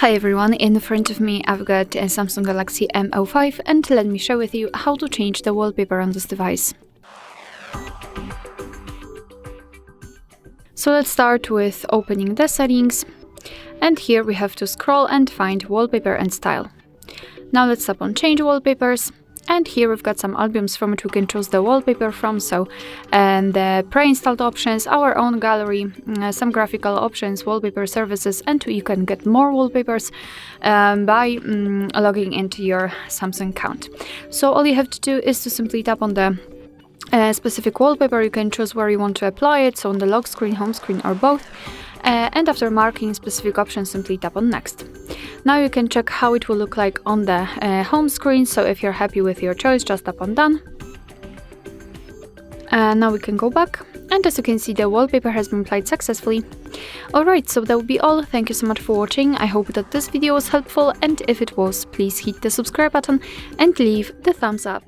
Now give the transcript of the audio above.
Hi everyone, in front of me I've got a Samsung Galaxy A06 and let me share with you how to change the wallpaper on this device. So let's start with opening the settings, and here we have to scroll and find wallpaper and style. Now let's tap on change wallpapers, and here we've got some albums from which we can choose the wallpaper from, and the pre-installed options, our own gallery, some graphical options, wallpaper services, and you can get more wallpapers by logging into your Samsung account. So all you have to do is to simply tap on the specific wallpaper. You can choose where you want to apply it, so on the lock screen, home screen, or both. And after marking specific options, simply tap on next. Now you can check how it will look like on the home screen, so if you're happy with your choice, just tap on done. Now we can go back, and as you can see, the wallpaper has been applied successfully. Alright, so that will be all. Thank you so much for watching. I hope that this video was helpful, and if it was, please hit the subscribe button and leave the thumbs up.